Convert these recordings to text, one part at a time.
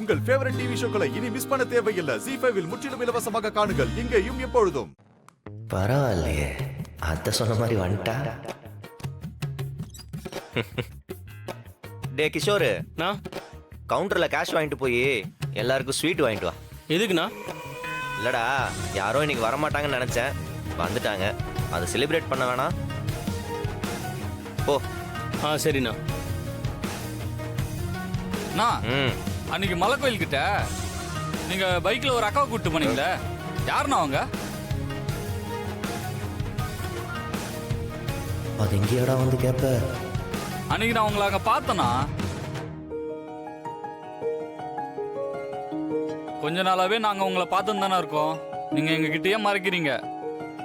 உங்கள் favourite TV ஷோக்களை இனி miss பண்ண தேவையில்லை. ZEE5 இல் முற்றிலும் இலவசமாக காணுங்கள், இங்கேயும் எப்பொழுதும். பரவாயில்லையே, அத்தை சொன்ன மாதிரி வந்துட்டா. டே கிஷோரு, நான் கவுண்டர்ல கேஷ் வாங்கிட்டு போய் எல்லாருக்கும் ஸ்வீட் வாங்கிட்டு வா. எதுக்குண்ணா? இல்லடா, யாரோ இன்னைக்கு வரமாட்டாங்கன்னு நினைச்சேன், வந்துட்டாங்க. அதை செலிப்ரேட் பண்ண வேணாம்? போ. சரிண்ணா. அன்னைக்கு மலை கோயில் கிட்ட நீங்க பைக்ல ஒரு அக்காவை கூப்பிட்டு போனீங்களே, யாருண்ணா அவங்க? அது எங்கேயாடா வந்து கேட்ப? அன்னைக்கு நான் உங்களை அங்க பார்த்தேனா? கொஞ்ச நாளாவே நாங்க உங்களை பார்த்துன்னு தானே இருக்கோம். நீங்க எங்க கிட்டயே மறைக்கிறீங்க.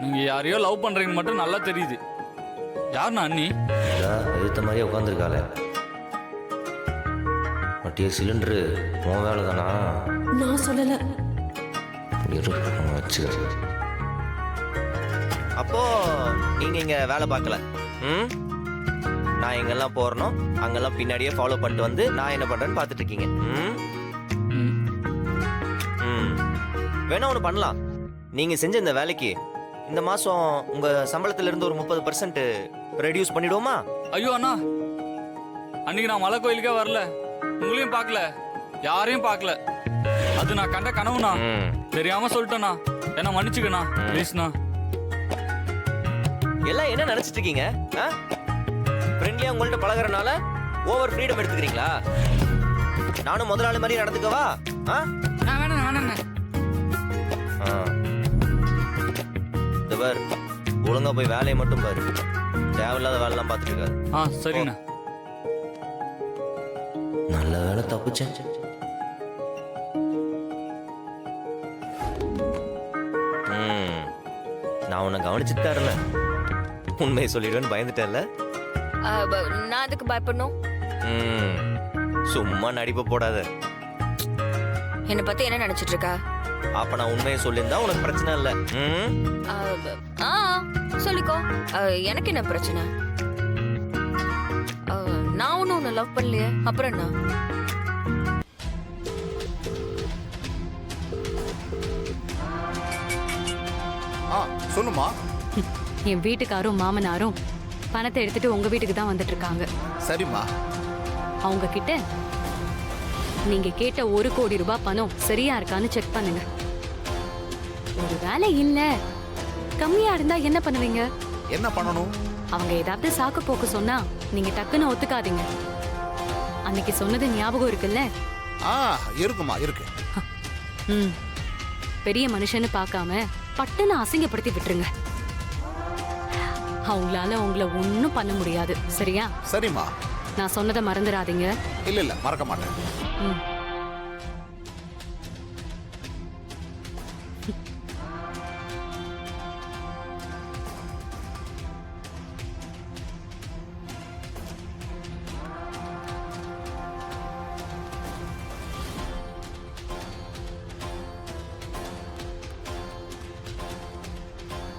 நீங்க யாரையோ லவ் பண்றீங்க மட்டும் நல்லா தெரியுது. யாருண்ணா அண்ணி? எழுத்த மாதிரியே உட்காந்துருக்காளே. மட்டிய சிலிண்டரு உன் வேலை தானா? நான் சொல்லல. அப்போ நீங்க இங்க வேலை பார்க்கல. நான் எங்கெல்லாம் போறனோ அங்கெல்லாம் பின்னாடியே ஃபாலோ பண்ணிட்டு வந்து நான் என்ன பண்றேன்னு பார்த்துட்டு இருக்கீங்க. வேணா ஒன்று பண்ணலாம். நீங்க செஞ்ச இந்த வேலைக்கு இந்த மாசம் உங்க சம்பளத்துல இருந்து ஒரு 30% ரெடியூஸ் பண்ணிடுவோமா? ஐயோ அண்ணா, அன்னைக்கு நான் மலை கோயிலுக்கே வரல, உங்களையும் பார்க்கல, யாரையும் பார்க்கல. அது நான் கண்ட கனவுண்ணா. தெரியாம சொல்லிட்டேண்ணா, என்ன மன்னிச்சுக்கண்ணா ப்ளீஸ்ண்ணா. எல்லாம் என்ன நினைச்சிட்டு இருக்கீங்க? ஃப்ரெண்ட்லியா உங்கள்ட்ட பழகுறனால ஓவர் ஃப்ரீடம் எடுத்துக்கிறீங்களா? நானும் முதலாளி மாதிரி நடந்துக்கவா? ஒழுங்கா போய் வேலையை மட்டும் பாரு, தேவையில்லாத வேலைலாம் பார்த்துட்டு இருக்காது. சரிண்ணா. நல்ல வேலை தப்புச்சேன். நான் உன்னை கவனிச்சுட்டு தான் இருந்தேன். உண்மையை சொல்லிடுவேன்னு பயந்துட்டேன்ல. நான் அதுக்கு பயப்படணும்? சும்மா நடிப்ப போடாத. என்னை பத்தி என்ன நினைச்சிட்டு இருக்கா? அப்ப நான் உண்மையை சொல்லியிருந்தா உனக்கு பிரச்சனை இல்ல. சொல்லிக்கோ, எனக்கு என்ன பிரச்சனை? நான் ஒன்னும் உன்னை லவ் பண்ணலையே, அப்புறம் என்ன? சொல்லுமா. என் வீட்டுக்காரும் மாமனாரும் பணத்தை எடுத்துட்டு உங்க வீட்டுக்கு தான் வந்துட்டு இருக்காங்க. சரிம்மா. அவங்க கிட்ட நீங்க கேட்ட 1 கோடி ரூபாய் பணம் சரியா இருக்கான்னு செக் பண்ணுங்க. ஒரு வேலை இல்ல கம்மியா இருந்தா என்ன பண்ணுவீங்க? என்ன பண்ணணும்? அவங்க ஏதாவது சாக்கு போக்கு சொன்னா நீங்க டக்குன்னு ஒத்துக்காதீங்க. அன்னைக்கு சொன்னது ஞாபகம் இருக்குல்ல? இருக்குமா, இருக்கு. பெரிய மனுஷன்னு பார்க்காம பட்டுன்னு அசிங்கப்படுத்தி விட்டுருங்க. அவங்களால உங்களை ஒன்னும் பண்ண முடியாது, சரியா? சரிம்மா. நான் சொன்னதை மறந்துடாதீங்க. இல்ல மறக்க மாட்டேன்.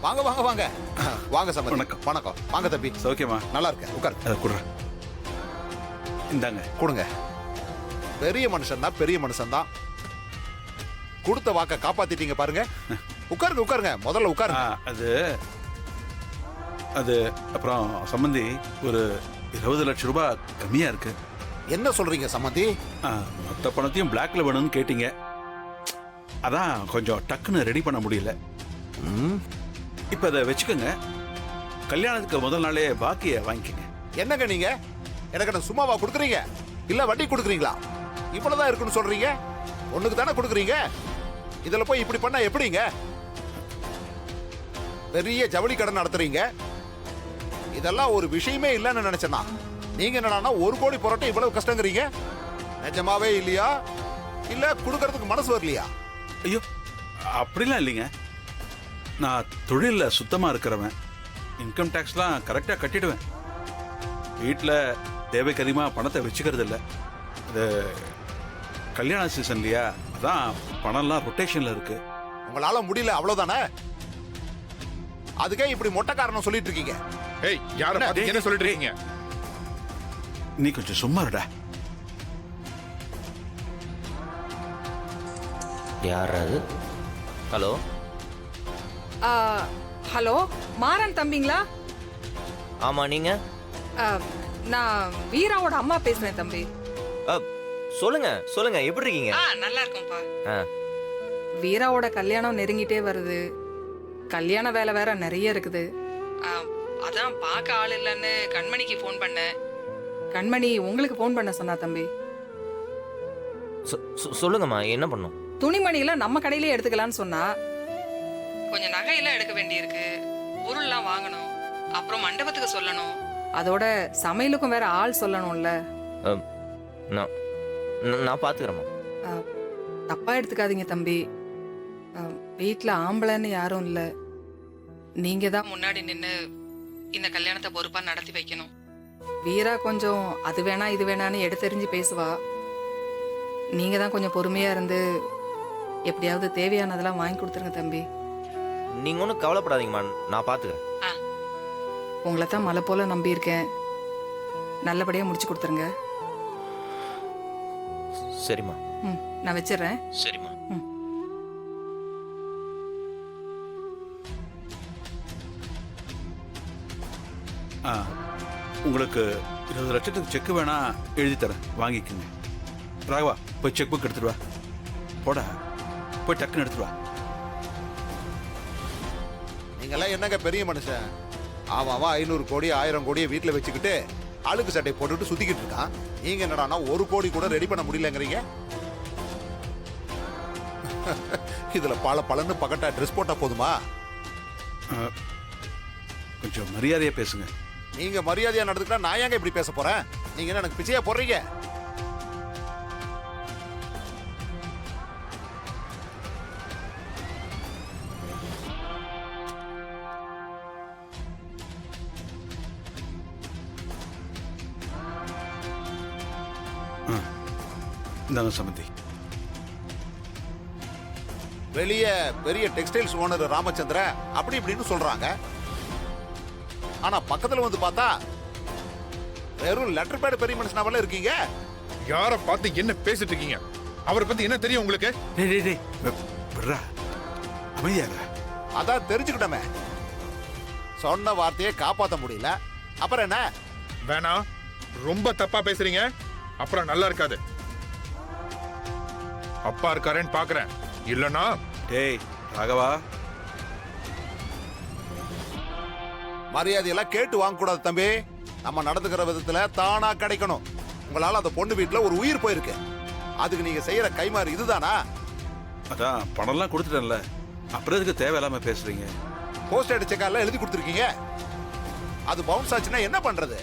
வாங்க வாங்க வாங்க வாங்க சம்பந்தி. வணக்கம். வணக்கம். வாங்க தம்பி. சௌக்கியமா? நல்லா இருக்கேன், உட்கார். குடுறேன். இந்தாங்க கொடுங்க. பெரிய மனுஷன் தான், பெரிய மனுஷன் தான். கொடுத்த வாக்க காப்பாத்திட்டீங்க பாருங்க. உட்காருங்க உட்காருங்க, முதல்ல உட்காருங்க. அது அப்புறம் சம்பந்தி, ஒரு 20 லட்சம் ரூபாய் கம்மியா இருக்கு. என்ன சொல்றீங்க சம்பந்தி? மொத்த பணத்தையும் பிளாக்ல வேணும்னு கேட்டீங்க, அதான் கொஞ்சம் டக்குன்னு ரெடி பண்ண முடியல. இப்ப அதை வச்சுக்கோங்க, கல்யாணத்துக்கு முதல் நாளே பாக்கிய வாங்கிக்கங்க. என்னங்க நீங்க எனக்கு என்ன சும்மாவா கொடுக்குறீங்க, இல்ல வட்டி கொடுக்குறீங்களா? இவ்வளவுதான் இருக்குன்னு சொல்றீங்க. ஒண்ணுக்கு தானே கொடுக்குறீங்க. இதுல போய் இப்படி பண்ணா எப்படிங்க? பெரிய ஜவுளி கடை நடத்துறீங்க, இதெல்லாம் ஒரு விஷயமே இல்லைன்னு நினைச்சேன்னா நீங்க என்னன்னா 1 கோடி புரட்ட இவ்வளவு கஷ்டங்கிறீங்க. நிஜமாவே இல்லையா, இல்ல கொடுக்கறதுக்கு மனசு வரலையா? ஐயோ, அப்படிலாம் இல்லைங்க. நான் தொழில சுத்தமா இருக்கிறவன், இன்கம் டேக்ஸ்லாம் கரெக்டா கட்டிடுவேன். வீட்டில் தேவைக்கு அதிகமாக பணத்தை வச்சுக்கிறது இல்லை. அது கல்யாண சீசன் இல்லையா, அதான் பணம்லாம் ரொட்டேஷன்ல இருக்கு. உங்களால முடியல அவ்வளவுதானே? அதுக்கே இப்படி மொட்டை காரணம் சொல்லிட்டு இருக்கீங்க. ஏய், யார பாத்து என்ன சொல்லிட்டு இருக்கீங்க? நீ கொஞ்சம் சும்மா இருடா. யார் அது? ஹலோ? ஹலோ, மாறன் தம்பிங்களா? ஆமா, நீங்க? ஆ, நான் வீராவோட அம்மா பேசுறேன் தம்பி. சொல்லுங்க சொல்லுங்க, எப்படி இருக்கீங்க? நல்லா இருக்கும்பா. ஆ, வீராவோட கல்யாணம் நெருங்கிட்டே வருது. கல்யாண வேலை வேற நிறைய இருக்குது. அதான் பார்க்க ஆள் இல்லைன்னு கண்மணிக்கு ஃபோன் பண்ணேன். கண்மணி உங்களுக்கு ஃபோன் பண்ண சொன்னா தம்பி. சொல்லுங்கம்மா, என்ன பண்ணும்? துணிமணிலாம் நம்ம கடையிலே எடுத்துக்கலாம்னு சொன்னா. கொஞ்சம் நகையெல்லாம் எடுக்க வேண்டியிருக்கு, பொருள்லாம் வாங்கணும், அப்புறம் மண்டபத்துக்கு சொல்லணும், அதோட சமையலுக்கும் வேற ஆள் சொல்லணும்ல. நான் பாத்துக்கிறேம்மா. தப்பா எடுத்துக்காதீங்க தம்பி. வீட்டில் ஆம்பளைன்னு யாரும் இல்லை. நீங்க தான் முன்னாடி நின்று இந்த கல்யாணத்தை பொறுப்பா நடத்தி வைக்கணும். வீரா கொஞ்சம் அது வேணா இது வேணான்னு எடுத்தெறிஞ்சு பேசுவா. நீங்க தான் கொஞ்சம் பொறுமையா இருந்து எப்படியாவது தேவையானதெல்லாம் வாங்கி கொடுத்துருங்க தம்பி. நீங்க ஒன்றும் கவலைப்படாதீங்கம்மா, நான் பாத்துக்கிறேன். உங்களை தான் மலை போல நம்பி இருக்கேன். நல்லபடியா முடிச்சு கொடுத்துருங்க. சரிம்மா. நான் வச்சிடுறேன். சரிம்மா. உங்களுக்கு 20 லட்சத்துக்கு செக் வேணா எழுதி தரேன், வாங்கிக்கோங்க. ராகவா, போய் செக் புக் எடுத்துட்டு வா. போடா, போய் டக்குன்னு எடுத்துட்டு வா. நீங்கெல்லாம் என்னங்க பெரிய மனுஷன்? அவன் 500 கோடி 1000 கோடியை வீட்டில் வச்சுக்கிட்டு அழுக்கு சட்டை போட்டுட்டு சுத்திக்கிட்டு இருக்கான். நீங்க என்னடானா 1 கோடி கூட ரெடி பண்ண முடியலங்கிறீங்க. இதுல பலன்னு பக்கட்டா ட்ரெஸ் போட்டா போதுமா? கொஞ்சம் மரியாதையா பேசுங்க. நீங்க மரியாதையா நடந்துக்கிட்டா நான் ஏங்க இப்படி பேச போறேன்? நீங்க என்ன எனக்கு பிச்சையா போடுறீங்க? இந்தாங்க சமந்தி. வெளியே பெரிய டெக்ஸ்டைல்ஸ் ஓனர் ராமச்சந்திர அப்படி இப்படின்னு சொல்றாங்க. ஆனா பக்கத்துல வந்து பார்த்தா வெறும் லெட்டர் பேட் பெரிய மனுஷனாவல இருக்கீங்க. யார பார்த்து என்ன பேசிட்டு இருக்கீங்க? அவரை பத்தி என்ன தெரியும் உங்களுக்கு? அமைதியாக. அதான் தெரிஞ்சுக்கிட்டோமே. சொன்ன வார்த்தையை காப்பாற்ற முடியல, அப்புறம் என்ன? வேணாம், ரொம்ப தப்பா பேசுறீங்க, அப்புறம் நல்லா இருக்காது. அப்பா இருக்காரேன்னு பாக்குறேன், இல்லனா டேய் ராகவா, மரியாதையெல்லாம் கேட்டு வாங்க கூடாது தம்பி. நம்ம நடந்துக்கிற விதத்துல தானா கிடைக்கணும். உங்களால அந்த பொண்ணு வீட்டுல ஒரு உயிர் போயிருக்கு. அதுக்கு நீங்க செய்யற கைமாறு இதுதானா? அதான் பணம்லாம் கொடுத்துட்டேன்ல, அப்புறம் எதுக்கு தேவையில்லாம பேசுறீங்க? போஸ்ட் அடிச்சக்கால எழுதி கொடுத்துருக்கீங்க. அது பவுன்ஸ் ஆச்சுன்னா என்ன பண்றது?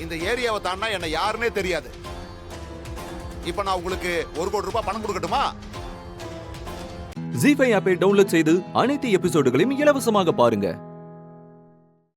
இந்த ஏரியாவை தாண்டா என்ன யாருன்னே தெரியாது. இப்ப நான் உங்களுக்கு 1 கோடி ரூபாய் பணம் கொடுக்கட்டுமா? ஜீ5 ஆப்பை டவுன்லோட் செய்து அனைத்து எபிசோடுகளையும் இலவசமாக பாருங்க.